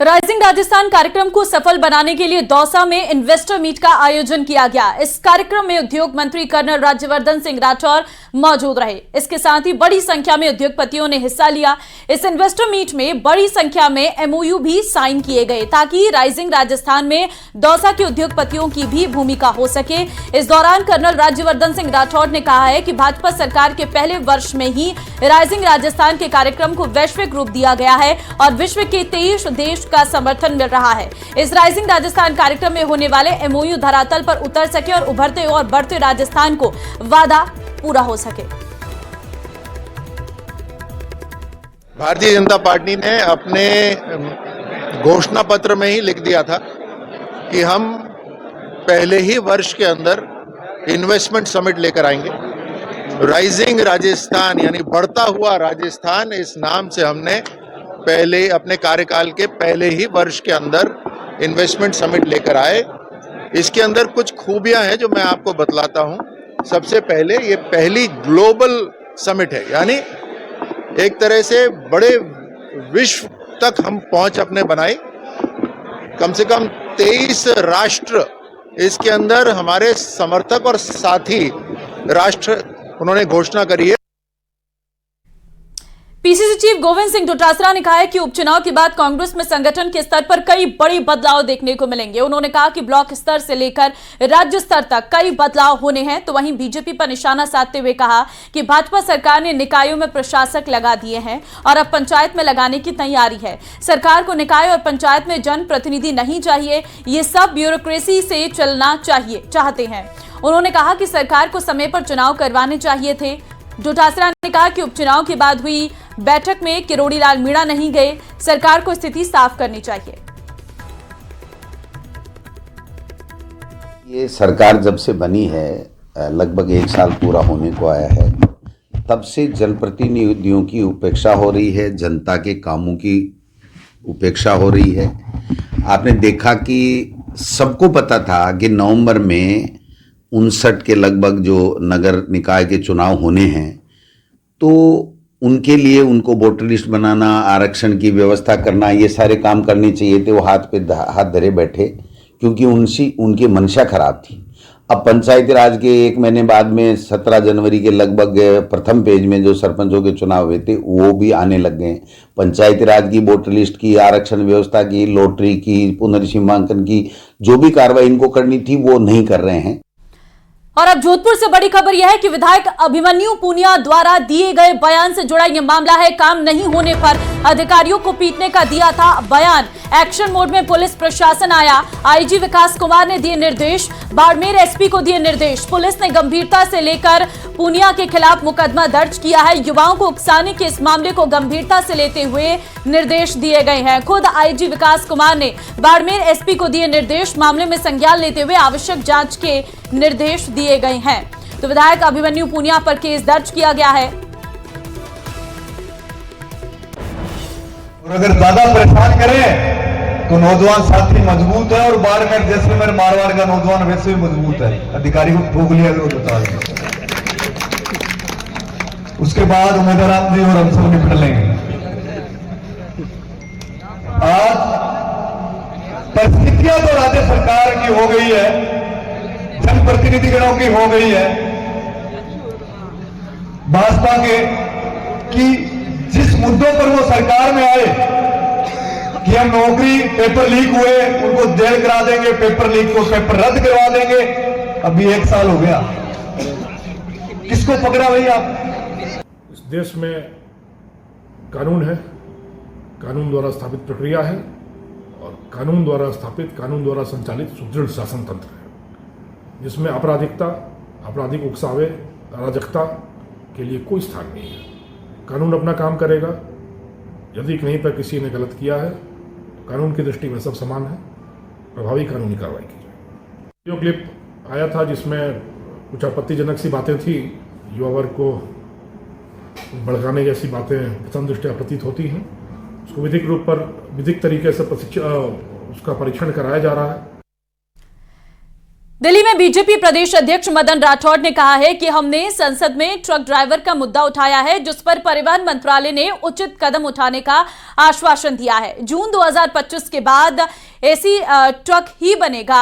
Rising Rajasthan कार्यक्रम को सफल बनाने के लिए दौसा में इन्वेस्टर मीट का आयोजन किया गया। इस कार्यक्रम में उद्योग मंत्री कर्नल राज्यवर्धन सिंह राठौर मौजूद रहे। इसके साथ ही बड़ी संख्या में उद्योगपतियों ने हिस्सा लिया। इस इन्वेस्टर मीट में बड़ी संख्या में एमओयू भी साइन किए गए ताकि राइजिंग राजस्थान में दौसा के उद्योगपतियों की भी भूमिका हो सके। इस दौरान कर्नल राज्यवर्धन सिंह राठौर ने कहा है कि भाजपा सरकार के पहले वर्ष में ही राइजिंग राजस्थान के कार्यक्रम को वैश्विक रूप दिया गया है और विश्व के 23 देश का समर्थन मिल रहा है। इस राइजिंग राजस्थान कार्यक्रम में होने वाले एमओयू धरातल पर उतर सके और उभरते और बढ़ते राजस्थान को वादा पूरा हो सके। भारतीय जनता पार्टी ने अपने घोषणा पत्र में ही लिख दिया था कि हम पहले ही वर्ष के अंदर इन्वेस्टमेंट समिट लेकर आएंगे। राइजिंग राजस्थान यानी बढ़ता हुआ राजस्थान, इस नाम से हमने पहले अपने कार्यकाल के पहले ही वर्ष के अंदर इन्वेस्टमेंट समिट लेकर आए। इसके अंदर कुछ खूबियां हैं जो मैं आपको बतलाता हूं। सबसे पहले ये पहली ग्लोबल समिट है, यानी एक तरह से बड़े विश्व तक हम पहुंच अपने बनाई। कम से कम 23 राष्ट्र इसके अंदर हमारे समर्थक और साथी राष्ट्र उन्होंने घोषणा करी है। पीसीसी चीफ गोविंद सिंह डोटासरा ने कहा है कि उपचुनाव के बाद कांग्रेस में संगठन के स्तर पर कई बड़े बदलाव देखने को मिलेंगे। उन्होंने कहा कि ब्लॉक स्तर से लेकर राज्य स्तर तक कई बदलाव होने हैं। तो वहीं बीजेपी पर निशाना साधते हुए कहा कि भाजपा सरकार ने निकायों में प्रशासक लगा दिए हैं और अब पंचायत में लगाने की तैयारी है। सरकार को निकाय और पंचायत में जनप्रतिनिधि नहीं चाहिए, ये सब ब्यूरोक्रेसी से चलना चाहते हैं। उन्होंने कहा कि सरकार को समय पर चुनाव करवाने चाहिए थे। डोटासरा ने कहा कि उपचुनाव के बाद हुई बैठक में किरोड़ी लाल मीणा नहीं गए, सरकार को स्थिति साफ करनी चाहिए। ये सरकार जब से बनी है, लगभग 1 साल पूरा होने को आया है, तब से जनप्रतिनिधियों की उपेक्षा हो रही है, जनता के कामों की उपेक्षा हो रही है। आपने देखा कि सबको पता था कि नवंबर में 59 के लगभग जो नगर निकाय के चुनाव होने हैं, तो उनके लिए उनको वोटर लिस्ट बनाना, आरक्षण की व्यवस्था करना, ये सारे काम करने चाहिए थे। वो हाथ पे हाथ धरे बैठे क्योंकि उनकी मंशा खराब थी। अब पंचायती राज के 1 महीने बाद में 17 जनवरी के लगभग प्रथम पेज में जो सरपंचों के चुनाव हुए थे वो भी आने लग गए। पंचायती राज की वोटर लिस्ट की, आरक्षण व्यवस्था की, लॉटरी की, पुनर्सीमांकन की जो भी कार्रवाई इनको करनी थी वो नहीं कर रहे हैं। और अब जोधपुर से बड़ी खबर यह है कि विधायक अभिमन्यु पुनिया द्वारा दिए गए बयान से जुड़ा यह मामला है। काम नहीं होने पर अधिकारियों को पीटने का दिया था बयान। एक्शन मोड में पुलिस प्रशासन आया। आईजी विकास कुमार ने दिए निर्देश, बाड़मेर एसपी को दिए निर्देश। पुलिस ने गंभीरता से लेकर पुनिया के खिलाफ मुकदमा दर्ज किया है। युवाओं को उकसाने के इस मामले को गंभीरता से लेते हुए निर्देश दिए गए हैं। खुद आईजी विकास कुमार ने बाड़मेर एसपी को दिए निर्देश। मामले में संज्ञान लेते हुए आवश्यक जांच के निर्देश दिए गए हैं। तो विधायक अभिमन्यु पुनिया पर केस दर्ज किया गया है। और अगर ज्यादा परेशान करें तो नौजवान साथी मजबूत है और बाड़मेर जैसे मेरे मारवाड़ का नौजवान वैसे भी मजबूत है। अधिकारी को ठोक लिया अगर बता दें, उसके बाद उमेदराम जी और हम सब निपट लेंगे। आज परिस्थितियां तो राज्य सरकार की हो गई है, जनप्रतिनिधिगणों की हो गई है, भाजपा के कि जिस मुद्दों पर वो सरकार में आए कि हम नौकरी पेपर लीक हुए उनको जेल करा देंगे, पेपर लीक को पेपर रद्द करवा देंगे। अभी 1 साल हो गया, किसको पकड़ा भाई आप? इस देश में कानून है, कानून द्वारा स्थापित प्रक्रिया है और कानून द्वारा स्थापित, कानून द्वारा संचालित सुदृढ़ शासन तंत्र है जिसमें आपराधिकता, आपराधिक उकसावे, अराजकता के लिए कोई स्थान नहीं है। कानून अपना काम करेगा। यदि कहीं पर किसी ने गलत किया है तो कानून की दृष्टि में सब समान है, प्रभावी कानूनी कार्रवाई की जाए। वीडियो क्लिप आया था जिसमें कुछ आपत्तिजनक सी बातें थी, युवा वर्ग को भड़काने जैसी बातें प्रथम दृष्टया प्रतीत होती हैं। उसको विधिक तरीके से उसका परीक्षण कराया जा रहा है। दिल्ली में बीजेपी प्रदेश अध्यक्ष मदन राठौड़ ने कहा है कि हमने संसद में ट्रक ड्राइवर का मुद्दा उठाया है, जिस पर परिवहन मंत्रालय ने उचित कदम उठाने का आश्वासन दिया है। जून 2025 के बाद एसी ट्रक ही बनेगा।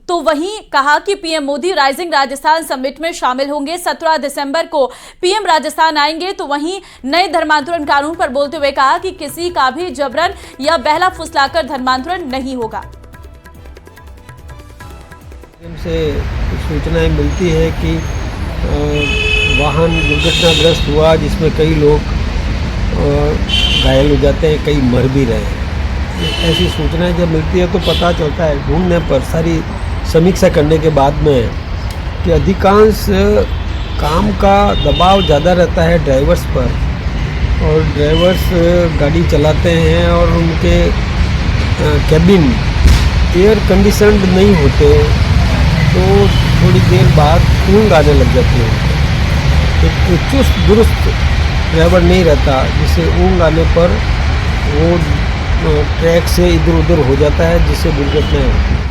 तो वहीं कहा कि PM Modi rising Rajasthan summit में शामिल होंगे। 17 दिसंबर को पीएम राजस्थान आएंगे। तो वहीं नए धर्मांतरण कानून पर बोलते हुए कहा कि किसी का भी जबरन या बहला फुसलाकर धर्मांतरण नहीं होगा। से सूचनाएं मिलती है कि वाहन दुर्घटनाग्रस्त हुआ, जिसमें कई लोग घायल हो जाते हैं, कई मर भी रहे हैं। ऐसी सूचनाएं जब मिलती है तो पता चलता है ढूंढने पर, सारी समीक्षा करने के बाद में, कि अधिकांश काम का दबाव ज़्यादा रहता है ड्राइवर्स पर, और ड्राइवर्स गाड़ी चलाते हैं और उनके कैबिन एयर कंडीशनड नहीं होते, तो थोड़ी देर बाद ऊँग आने लग जाती है। एक चुस्त दुरुस्त ड्राइवर नहीं रहता, जिससे ऊँग आने पर वो ट्रैक से इधर उधर हो जाता है, जिससे दुर्घटनाएं होती हैं।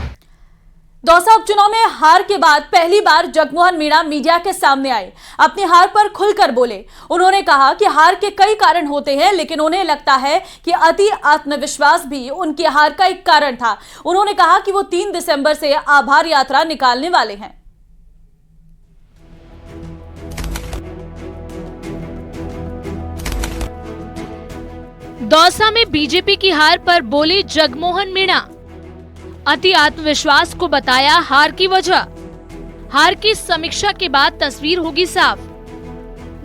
दौसा उपचुनाव में हार के बाद पहली बार जगमोहन मीणा मीडिया के सामने आए। अपनी हार पर खुलकर बोले। उन्होंने कहा कि हार के कई कारण होते हैं, लेकिन उन्हें लगता है कि अति आत्मविश्वास भी उनकी हार का एक कारण था। उन्होंने कहा कि वो 3 दिसंबर से आभार यात्रा निकालने वाले हैं। दौसा में बीजेपी की हार पर बोली जगमोहन मीणा। अति आत्मविश्वास को बताया हार की वजह। हार की समीक्षा के बाद तस्वीर होगी साफ।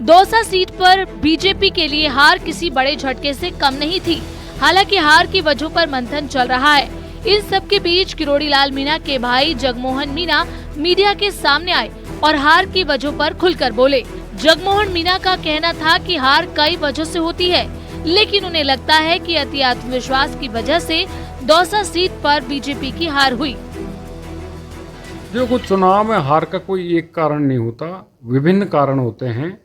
दौसा सीट पर बीजेपी के लिए हार किसी बड़े झटके से कम नहीं थी। हालांकि हार की वजहों पर मंथन चल रहा है। इन सब के बीच किरोड़ी लाल मीणा के भाई जगमोहन मीणा मीडिया के सामने आए और हार की वजहों पर खुलकर बोले। जगमोहन मीणा का कहना था कि हार कई वजहों से होती है, लेकिन उन्हें लगता है कि अति आत्मविश्वास की वजह से दौसा सीट पर बीजेपी की हार हुई। देखो, चुनाव में हार का कोई एक कारण नहीं होता, विभिन्न कारण होते हैं।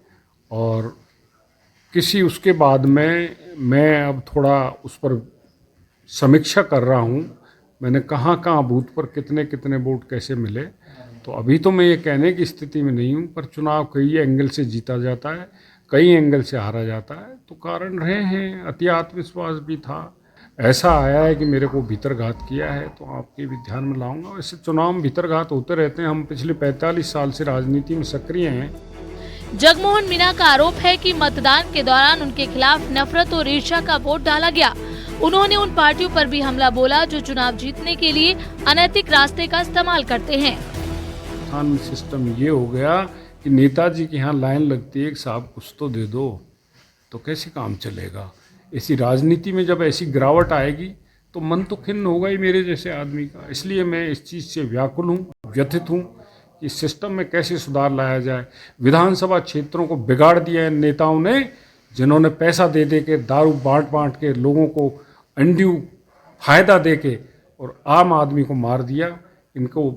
और किसी उसके बाद में मैं अब थोड़ा उस पर समीक्षा कर रहा हूँ। मैंने कहाँ बूथ पर कितने कितने वोट कैसे मिले, तो अभी तो मैं ये कहने की स्थिति में नहीं हूँ। पर चुनाव कई एंगल से जीता जाता है, कई एंगल से हारा जाता है। तो कारण रहे हैं, अति आत्मविश्वास भी था। ऐसा आया है कि मेरे को भीतरघात किया है, तो आपके भी ध्यान में लाऊंगा। वैसे चुनाव में भीतरघात होते रहते हैं। हम पिछले 45 साल से राजनीति में सक्रिय हैं। जगमोहन मीणा का आरोप है कि मतदान के दौरान उनके खिलाफ नफरत और ईर्ष्या का वोट डाला गया। उन्होंने उन पार्टियों पर भी हमला बोला जो चुनाव जीतने के लिए अनैतिक रास्ते का इस्तेमाल करते हैं। सिस्टम ये हो गया कि नेताजी के यहाँ लाइन लगती है कि साहब कुछ तो दे दो, तो कैसे काम चलेगा। ऐसी राजनीति में जब ऐसी गिरावट आएगी तो मन तो खिन्न होगा ही मेरे जैसे आदमी का। इसलिए मैं इस चीज़ से व्याकुल हूँ, व्यथित हूँ कि इस सिस्टम में कैसे सुधार लाया जाए। विधानसभा क्षेत्रों को बिगाड़ दिया है नेताओं ने, जिन्होंने पैसा दे के, दारू बांट के, लोगों को अनड्यू फायदा दे के और आम आदमी को मार दिया। इनको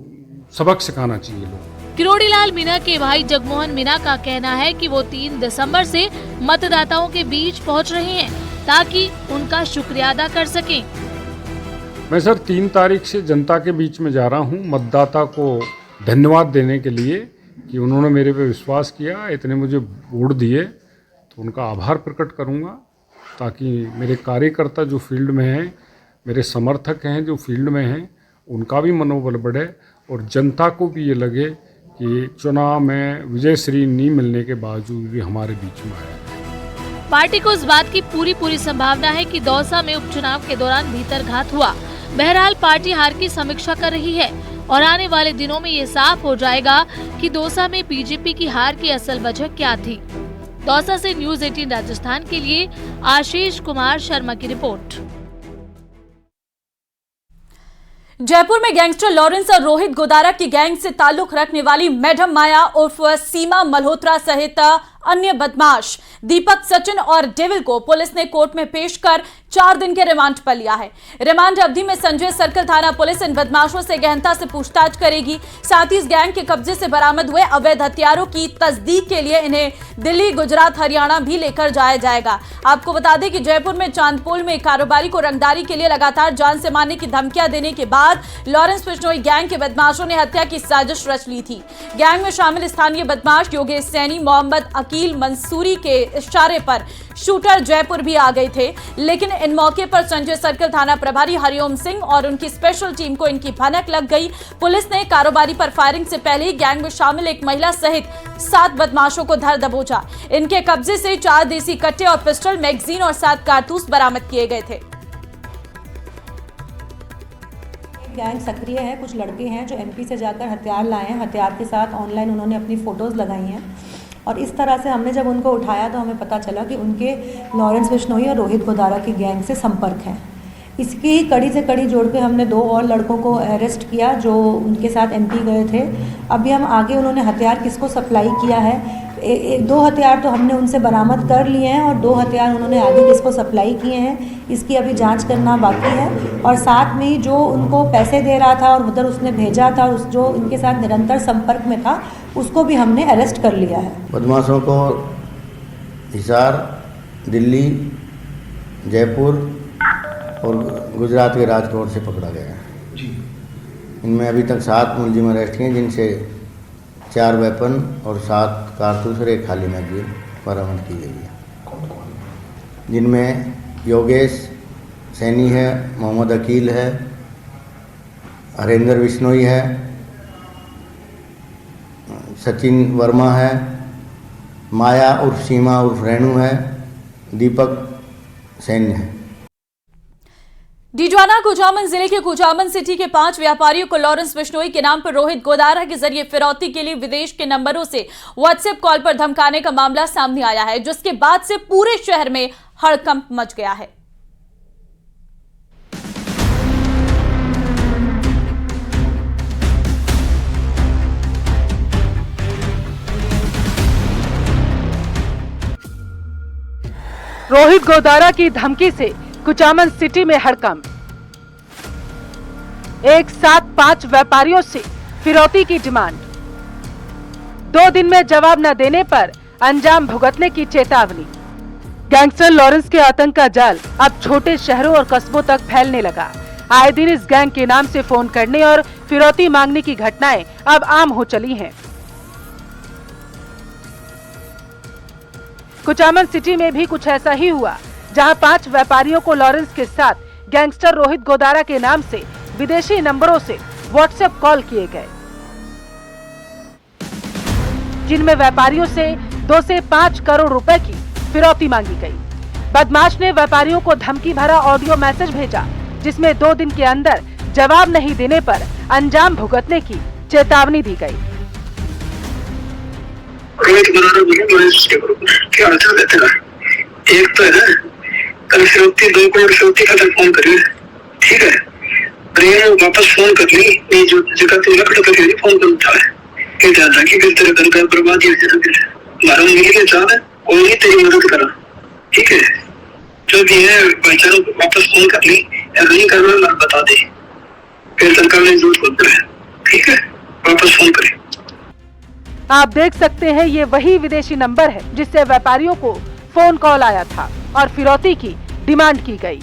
सबक सिखाना चाहिए लोग। किरोड़ी लाल मीणा के भाई जगमोहन मीणा का कहना है कि वो 3 दिसंबर से मतदाताओं के बीच पहुंच रहे हैं ताकि उनका शुक्रिया अदा कर सकें। मैं सर 3 तारीख से जनता के बीच में जा रहा हूं, मतदाता को धन्यवाद देने के लिए कि उन्होंने मेरे पे विश्वास किया, इतने मुझे वोट दिए, तो उनका आभार प्रकट करूंगा, ताकि मेरे कार्यकर्ता जो फील्ड में हैं, मेरे समर्थक हैं जो फील्ड में हैं, उनका भी मनोबल बढ़े और जनता को भी ये लगे कि चुनाव में विजय श्री नहीं मिलने के बावजूद भी हमारे बीच में आया। पार्टी को इस बात की पूरी संभावना है कि दौसा में उपचुनाव के दौरान भीतरघात हुआ। बहरहाल पार्टी हार की समीक्षा कर रही है और आने वाले दिनों में ये साफ हो जाएगा कि दौसा में बीजेपी की हार की असल वजह क्या थी। दौसा से न्यूज़ 18 राजस्थान के लिए आशीष कुमार शर्मा की रिपोर्ट। जयपुर में गैंगस्टर लॉरेंस और रोहित गोदारा की गैंग से ताल्लुक रखने वाली मैडम माया उर्फ सीमा मल्होत्रा सहित अन्य बदमाश दीपक, सचिन और डेविल को पुलिस ने कोर्ट में पेश कर 4 दिन के रिमांड पर लिया है। रिमांड अवधि में संजय सर्कल थाना पुलिस इन बदमाशों से गहनता से पूछताछ करेगी। साथ ही इस गैंग के कब्जे से बरामद हुए अवैध हथियारों की तस्दीक के लिए इन्हें दिल्ली, गुजरात, हरियाणा भी लेकर जाया जाएगा। आपको बता दें कि जयपुर में चांदपोल में कारोबारी को रंगदारी के लिए लगातार जान से मारने की धमकियां देने के बाद लॉरेंस बिश्नोई गैंग के बदमाशों ने हत्या की साजिश रच ली थी। गैंग में शामिल स्थानीय बदमाश योगेश सैनी, मोहम्मद अकील मंसूरी के इशारे पर शूटर जयपुर भी आ गए थे, लेकिन इन मौके पर संजय सर्कल थाना प्रभारी हरिओम सिंह और उनकी स्पेशल टीम को इनकी भनक लग गई। पुलिस ने कारोबारी पर फायरिंग से पहले ही गैंग में शामिल एक महिला सहित 7 बदमाशों को धर दबोचा। इनके कब्जे से 4 देसी कट्टे और पिस्टल, मैगजीन और 7 कारतूस बरामद किए गए थे। गैंग सक्रिय है। कुछ लड़के हैं जो एमपी से जाकर हथियार लाए हैं। हथियार के साथ ऑनलाइन उन्होंने अपनी फ़ोटोज़ लगाई हैं और इस तरह से हमने जब उनको उठाया तो हमें पता चला कि उनके लॉरेंस बिश्नोई और रोहित गोदारा की गैंग से संपर्क है। इसकी कड़ी से कड़ी जोड़ के हमने 2 और लड़कों को अरेस्ट किया जो उनके साथ एमपी गए थे। अभी हम आगे उन्होंने हथियार किसको सप्लाई किया है, 2 हथियार तो हमने उनसे बरामद कर लिए हैं और 2 हथियार उन्होंने आगे किसको सप्लाई किए हैं, इसकी अभी जांच करना बाकी है। और साथ में ही जो उनको पैसे दे रहा था और उधर उसने भेजा था और जो इनके साथ निरंतर संपर्क में था उसको भी हमने अरेस्ट कर लिया है। बदमाशों को हिसार, दिल्ली, जयपुर और गुजरात के राजकोट से पकड़ा गया है। इनमें अभी तक 7 मुलजिम अरेस्ट हैं, जिनसे 4 वेपन और 7 कारतूस और 1 खाली मैगजीन बरामद की गई है, जिनमें योगेश सैनी है, मोहम्मद अकील है, हरेंद्र बिश्नोई है, सचिन वर्मा है, माया उर्फ सीमा उर्फ रेणु है, दीपक सैनी है। डीडवाना कुचामन जिले के कुचामन सिटी के 5 व्यापारियों को लॉरेंस बिश्नोई के नाम पर रोहित गोदारा के जरिए फिरौती के लिए विदेश के नंबरों से व्हाट्सएप कॉल पर धमकाने का मामला सामने आया है, जिसके बाद से पूरे शहर में हड़कंप मच गया है। रोहित गोदारा की धमकी से कुचामन सिटी में हड़कंप। एक साथ 5 व्यापारियों से फिरौती की डिमांड। 2 दिन में जवाब न देने पर अंजाम भुगतने की चेतावनी। गैंगस्टर लॉरेंस के आतंक का जाल अब छोटे शहरों और कस्बों तक फैलने लगा। आए दिन इस गैंग के नाम से फोन करने और फिरौती मांगने की घटनाएं अब आम हो चली हैं। कुचामन सिटी में भी कुछ ऐसा ही हुआ, जहां 5 व्यापारियों को लॉरेंस के साथ गैंगस्टर रोहित गोदारा के नाम से विदेशी नंबरों से व्हाट्सएप कॉल किए गए, जिनमें व्यापारियों से 2 से 5 करोड़ रुपए की फिरौती मांगी गई। बदमाश ने व्यापारियों को धमकी भरा ऑडियो मैसेज भेजा, जिसमें 2 दिन के अंदर जवाब नहीं देने पर अंजाम भुगतने की चेतावनी दी गई। क्या हालचाल है तेरा? एक तो है कल फिरौती 2 करोड़ फिरौती का फोन करिए, ठीक है? प्रेम वापस फोन कर ली, ये जो जगह तेरा खड़ा करके फोन कर उठा है कि ज्यादा कि फिर तेरे घर का बर्बादी हो जाएगा। फिर हमारा मिल के चाह है और ही तेरी मदद करा, ठीक है? जो भी है भाईचारा वापस फोन कर ली, अगर नहीं करना बता दे, फिर सरकार ने जरूर खोल है, ठीक है? वापस फोन करें। आप देख सकते हैं ये वही विदेशी नंबर है जिससे व्यापारियों को फोन कॉल आया था और फिरौती की डिमांड की गई।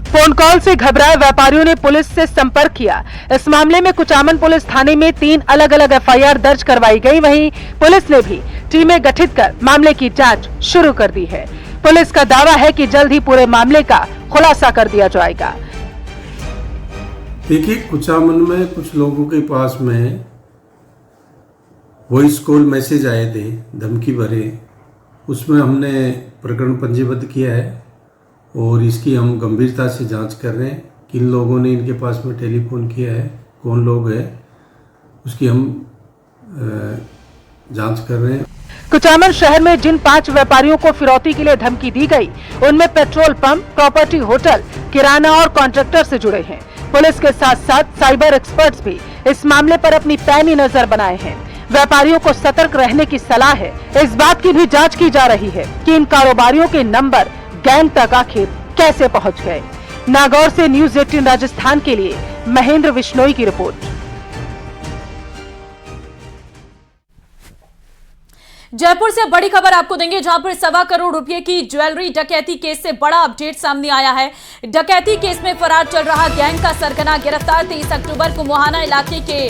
फोन कॉल से घबराए व्यापारियों ने पुलिस से संपर्क किया। इस मामले में कुचामन पुलिस थाने में 3 अलग अलग एफआईआर दर्ज करवाई गई। वहीं पुलिस ने भी टीमें गठित कर मामले की जांच शुरू कर दी है। पुलिस का दावा है कि जल्द ही पूरे मामले का खुलासा कर दिया जाएगा। देखिए, कुचामन में कुछ लोगों के पास में वॉइस कॉल मैसेज आए थे धमकी भरे, उसमें हमने प्रकरण पंजीबद्ध किया है और इसकी हम गंभीरता से जांच कर रहे हैं। किन लोगों ने इनके पास में टेलीफोन किया है, कौन लोग हैं, उसकी हम जांच कर रहे हैं। कुचामन शहर में जिन 5 व्यापारियों को फिरौती के लिए धमकी दी गई, उनमें पेट्रोल पंप, प्रॉपर्टी, होटल, किराना और कॉन्ट्रैक्टर से जुड़े हैं। पुलिस के साथ साथ साइबर एक्सपर्ट्स भी इस मामले पर अपनी पैनी नजर बनाए हैं। व्यापारियों को सतर्क रहने की सलाह है। इस बात की भी जांच की जा रही है कि इन कारोबारियों के नंबर गैंग तक आखिर कैसे पहुंच गए। नागौर से न्यूज़ 18 राजस्थान के लिए महेंद्र विश्नोई की रिपोर्ट। जयपुर से बड़ी खबर आपको देंगे, जहां पर 1.25 करोड़ रुपए की ज्वेलरी डकैती केस से बड़ा अपडेट सामने आया है। डकैती केस में फरार चल रहा गैंग का सरगना गिरफ्तार। 23 अक्टूबर को मोहाना इलाके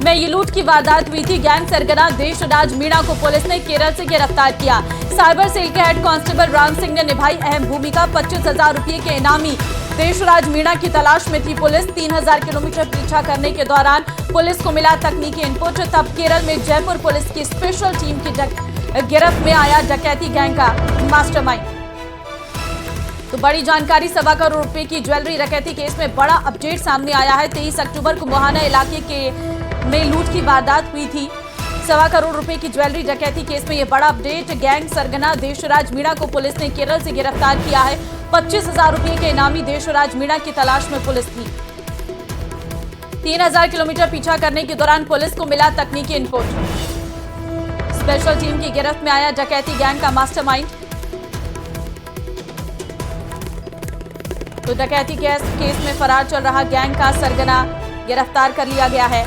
में ये लूट की वारदात हुई थी। गैंग सरगना देशराज मीणा को पुलिस ने केरल से गिरफ्तार किया। साइबर सेल के हेड कांस्टेबल राम सिंह ने निभाई अहम भूमिका। 25,000 रुपए के इनामी देशराज मीणा की तलाश में थी पुलिस। 3000 किलोमीटर पीछा करने के दौरान पुलिस को मिला तकनीकी इनपुट। तब केरल में जयपुर पुलिस की स्पेशल टीम की गिरफ्त में आया डकैती गैंग का मास्टरमाइंड। तो बड़ी जानकारी, 1.25 करोड़ रुपए की ज्वेलरी डकैती केस में बड़ा अपडेट सामने आया है। 23 अक्टूबर को मोहाना इलाके में लूट की वारदात हुई थी। 1.25 करोड़ रुपए की ज्वेलरी डकैती केस में यह बड़ा अपडेट। गैंग सरगना देशराज मीणा को पुलिस ने केरल से गिरफ्तार किया है। 25,000 रुपए के इनामी देशराज मीणा की तलाश में पुलिस थी। 3000 किलोमीटर पीछा करने के दौरान पुलिस को मिला तकनीकी इनपुट। स्पेशल टीम की गिरफ्त में आया डकैती गैंग का मास्टरमाइंड। तो डकैती केस में फरार चल रहा गैंग का सरगना गिरफ्तार कर लिया गया है।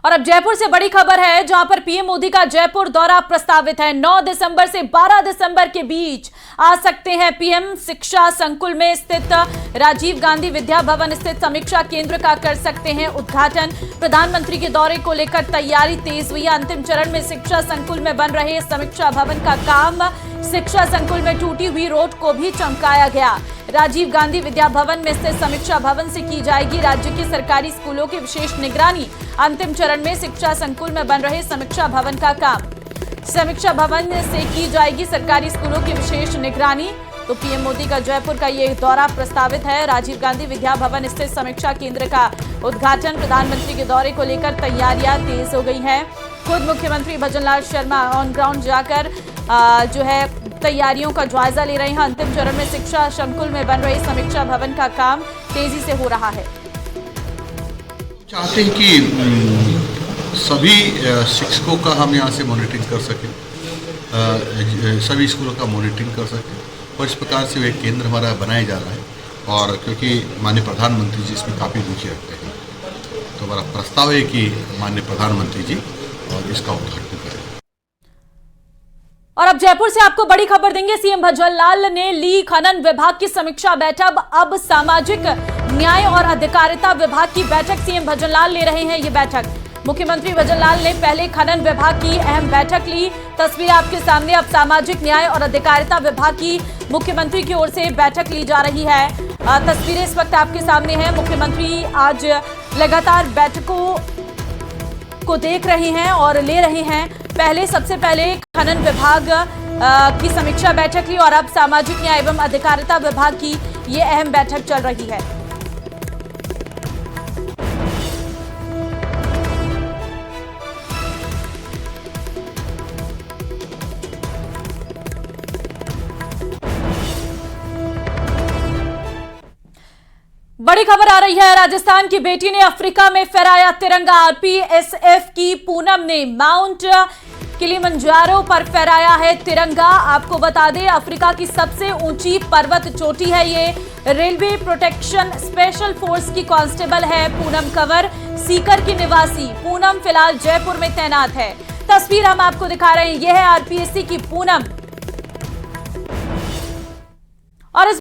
और अब जयपुर से बड़ी खबर है, जहां पर पीएम मोदी का जयपुर दौरा प्रस्तावित है। 9 दिसंबर से 12 दिसंबर के बीच आ सकते हैं पीएम। शिक्षा संकुल में स्थित राजीव गांधी विद्या भवन स्थित समीक्षा केंद्र का कर सकते हैं उद्घाटन। प्रधानमंत्री के दौरे को लेकर तैयारी तेज हुई। अंतिम चरण में शिक्षा संकुल में बन रहे समीक्षा भवन का काम। शिक्षा संकुल में टूटी हुई रोड को भी चमकाया गया। राजीव गांधी विद्या भवन में स्थित समीक्षा भवन से की जाएगी राज्य के सरकारी स्कूलों की विशेष निगरानी। अंतिम चरण में शिक्षा संकुल में बन रहे समीक्षा भवन का काम। समीक्षा भवन से की जाएगी सरकारी स्कूलों की विशेष निगरानी। तो पीएम मोदी का जयपुर का ये दौरा प्रस्तावित है। राजीव गांधी विद्या भवन स्थित समीक्षा केंद्र का उद्घाटन। प्रधानमंत्री के दौरे को लेकर तैयारियां तेज हो गई हैं। खुद मुख्यमंत्री भजनलाल शर्मा ऑन ग्राउंड जाकर जो है तैयारियों का जायजा ले रहे हैं। अंतिम चरण में शिक्षा संकुल में बन रही समीक्षा भवन का काम तेजी से हो रहा है। चाहते हैं कि सभी शिक्षकों का हम यहाँ से मॉनिटरिंग कर सकें, सभी स्कूलों का मॉनिटरिंग कर सकें, और इस प्रकार से वे केंद्र हमारा बनाया जा रहा है। और क्योंकि माननीय प्रधानमंत्री जी इसमें काफ़ी रुचि रखते हैं, तो हमारा प्रस्ताव है कि माननीय प्रधानमंत्री जी और इसका उद्घाटन करें। और अब जयपुर से आपको बड़ी खबर देंगे। सीएम भजनलाल ने ली खनन विभाग की समीक्षा बैठक। अब सामाजिक न्याय और अधिकारिता विभाग की बैठक सीएम भजनलाल ले रहे हैं। ये बैठक मुख्यमंत्री भजनलाल ने पहले खनन विभाग की अहम बैठक ली। तस्वीर आपके सामने। अब सामाजिक न्याय और अधिकारिता विभाग की मुख्यमंत्री की ओर से बैठक ली जा रही है। तस्वीरें इस वक्त आपके सामने हैं। मुख्यमंत्री आज लगातार बैठकों को देख रहे हैं और ले रहे हैं। सबसे पहले खनन विभाग की समीक्षा बैठक ली और अब सामाजिक न्याय एवं अधिकारिता विभाग की ये अहम बैठक चल रही है। बड़ी खबर आ रही है। राजस्थान की बेटी ने अफ्रीका में फहराया तिरंगा। आरपीएसएफ की पूनम ने माउंट किलिमंजारो पर फहराया है तिरंगा। आपको बता दें, अफ्रीका की सबसे ऊंची पर्वत चोटी है ये। रेलवे प्रोटेक्शन स्पेशल फोर्स की कांस्टेबल है पूनम कंवर, सीकर की निवासी। पूनम फिलहाल जयपुर में तैनात है। तस्वीर हम आपको दिखा रहे हैं, यह है आरपीएससी की पूनम।